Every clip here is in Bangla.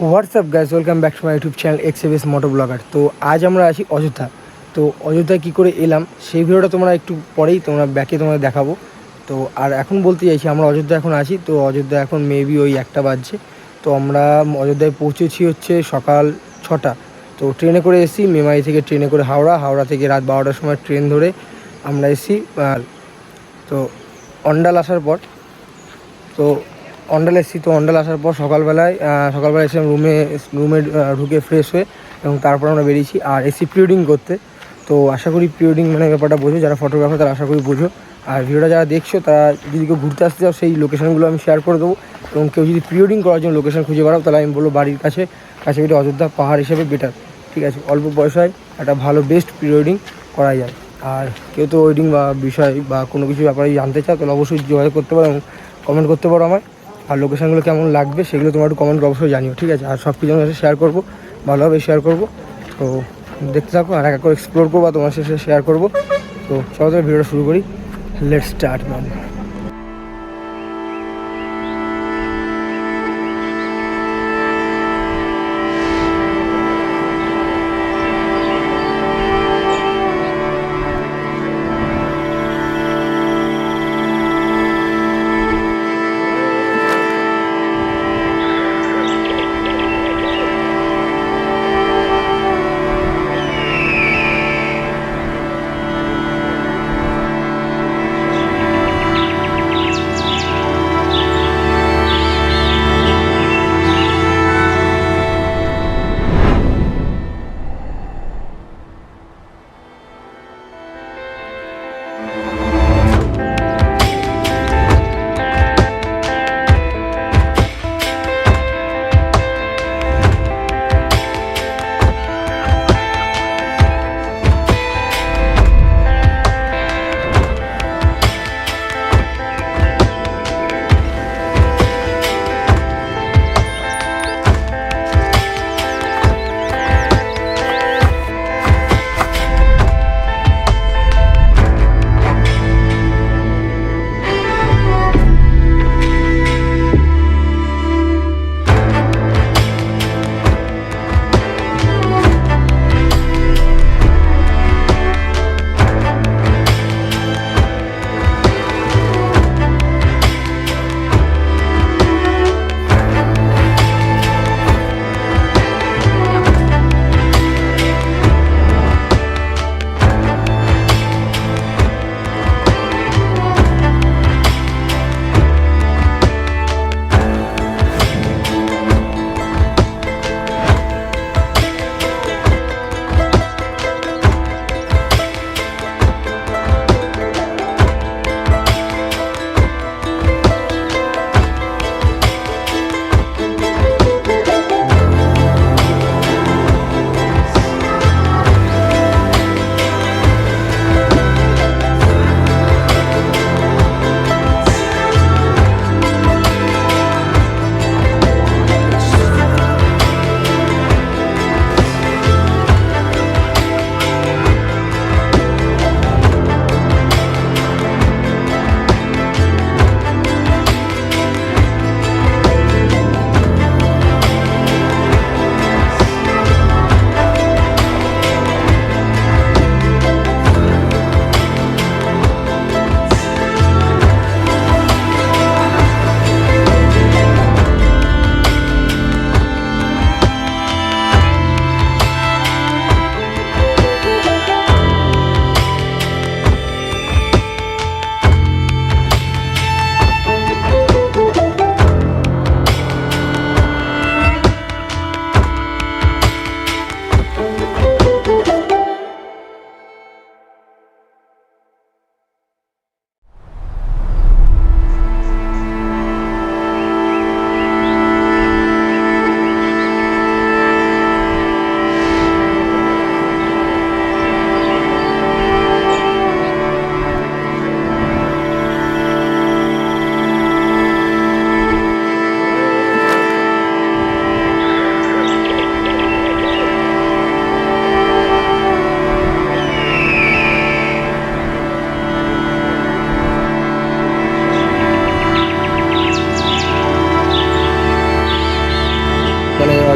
WhatsApp guys, welcome back to my YouTube channel এক্সএবিএস মোটো ব্লগার। তো আজ আমরা আছি অযোধ্যা। তো অযোধ্যায় কী করে এলাম সেই ভিডিওটা তোমরা একটু পরেই ব্যাকে তোমাদের দেখাবো। তো আর এখন বলতে চাইছি আমরা অযোধ্যা এখন আছি। তো অযোধ্যা এখন মেবি ওই 1টা বাজছে। তো আমরা অযোধ্যায় পৌঁছেছি হচ্ছে সকাল 6টা। তো ট্রেনে করে এসেছি মেমারি থেকে, ট্রেনে করে হাওড়া থেকে রাত 12টার সময় ট্রেন ধরে আমরা এসেছি। তো অন্ডাল আসার পর অন্ডাল এসেছি। তো অন্ডাল আসার পর সকালবেলায় এসে রুমে ঢুকে ফ্রেশ হয়ে এবং তারপর আমরা বেরিয়েছি আর এসি প্রি ওয়েডিং করতে। তো আশা করি প্রি ওয়েডিং মানে ব্যাপারটা বোঝো, যারা ফটোগ্রাফার তারা আশা করি বোঝো। আর ভিডিওটা যারা দেখছো তারা যদি কেউ ঘুরতে আসতে চাও সেই লোকেশানগুলো আমি শেয়ার করে দেবো। এবং কেউ যদি প্রি ওয়েডিং করার জন্য লোকেশান খুঁজে বেড়াও তাহলে আমি বলবো বাড়ির কাছে পিঠে অযোধ্যা পাহাড় হিসেবে বেটার। ঠিক আছে, অল্প পয়সায় একটা ভালো বেস্ট প্রি ওয়েডিং করা যায়। আর কেউ তো ওয়েডিং বা বিষয় বা কোনো কিছু ব্যাপারে জানতে চাও তাহলে অবশ্যই যোগাযোগ করতে পারো এবং কমেন্ট করতে পারো আমায়। আর লোকেশানগুলো কেমন লাগবে সেগুলো তোমরা একটু কমেন্ট অবশ্যই জানিও। ঠিক আছে, আর সব কিছু আমার সাথে শেয়ার করবো, ভালোভাবে শেয়ার করবো। তো দেখতে থাকো আর এক এক করে এক্সপ্লোর করবো আর তোমার সাথে শেয়ার করবো। তো চলো তাহলে ভিডিওটা শুরু করি। Let's start man.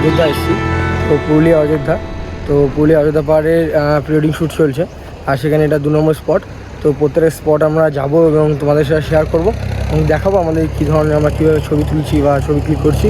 অযোধ্যা এসেছি। তো পুরুলিয়া অযোধ্যা, তো পুরুলিয়া অযোধ্যা পাহাড়ের প্রি ওয়েডিং শ্যুট চলছে, আর সেখানে এটা 2 নম্বর স্পট। তো প্রত্যেকটা স্পট আমরা যাব এবং তোমাদের সাথে শেয়ার করব এবং দেখাবো আমাদের কী ধরনের আমরা কীভাবে ছবি তুলছি বা ছবি ক্লিক করছি।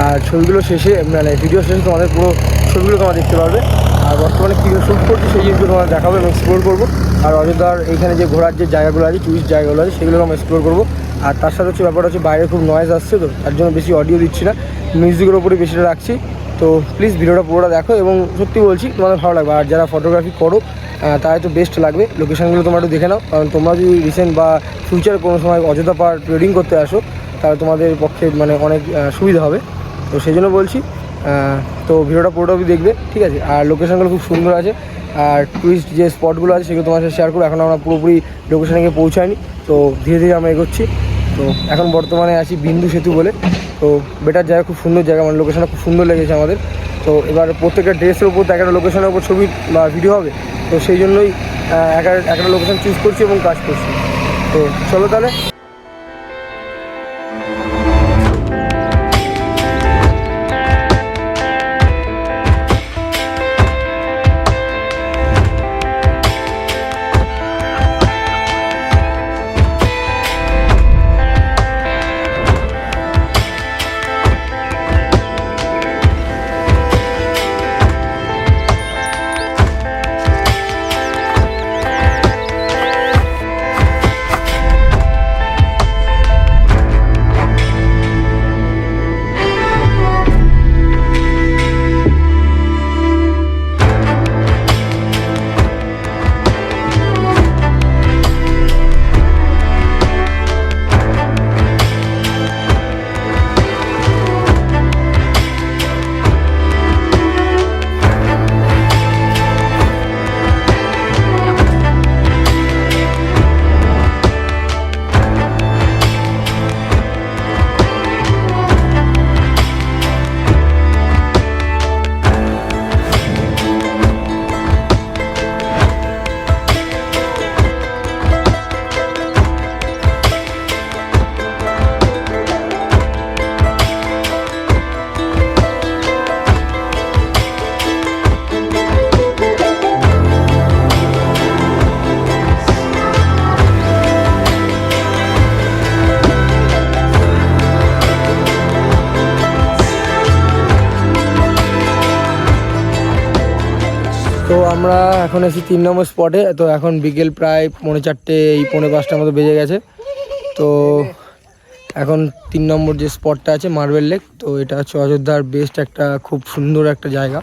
আর ছবিগুলো শেষে মানে ভিডিও শেষে তোমাদের পুরো ছবিগুলো তোমরা দেখতে পারবে। আর বর্তমানে কীভাবে শ্যুট করছি সেই জিনিসগুলো তোমাদের দেখাবো এবং এক্সপ্লোর করবো। আর অযোধ্যার এইখানে যে ঘোরার যে জায়গাগুলো আছে, টুরিস্ট জায়গাগুলো আছে, সেগুলো আমরা এক্সপ্লোর করবো। আর তার সাথে হচ্ছে ব্যাপারটা হচ্ছে বাইরে খুব নয়েজ আসছে, তো তার জন্য বেশি অডিও দিচ্ছি না, মিউজিকের ওপরে বেশিটা রাখছি। তো প্লিজ ভিডিওটা পুরোটা দেখো এবং সত্যি বলছি তোমাদের ভালো লাগবে। আর যারা ফটোগ্রাফি করো তাই তো বেস্ট লাগবে। লোকেশানগুলো তোমরা একটু দেখে নাও, কারণ তোমরা যদি রিসেন্ট বা ফিউচারে কোনো সময় অযোধ্যা পাহাড় ট্রেডিং করতে আসো তাহলে তোমাদের পক্ষে মানে অনেক সুবিধা হবে। তো সেই জন্য বলছি, তো ভিডিওটা পুরোটা দেখবে, ঠিক আছে। আর লোকেশানগুলো খুব সুন্দর আছে, আর টুরিস্ট যে স্পটগুলো আছে সেগুলো তোমার সাথে শেয়ার করবো। এখন আমরা পুরোপুরি লোকেশানে গিয়ে পৌঁছায়নি, তো ধীরে ধীরে আমরা এগোচ্ছি। তো এখন বর্তমানে আছি বিন্দু সেতু বলে, তো বেটার জায়গা, খুব সুন্দর জায়গা, মানে লোকেশানটা খুব সুন্দর লেগেছে আমাদের। তো এবার প্রত্যেকটা ড্রেসের উপর একটা লোকেশনের উপর ছবি বা ভিডিও হবে, তো সেই জন্যই একটা লোকেশান চুজ করছি এবং কাজ করছি। তো চলো তাহলে। তো আমরা এখন এসেছি 3 নম্বর স্পটে। তো এখন বিকেল প্রায় 4:30, এই 4:45টার মতো বেজে গেছে। তো এখন 3 নম্বর যে স্পটটা আছে মার্বেল লেক, তো এটা হচ্ছে অযোধ্যার বেস্ট একটা খুব সুন্দর একটা জায়গা।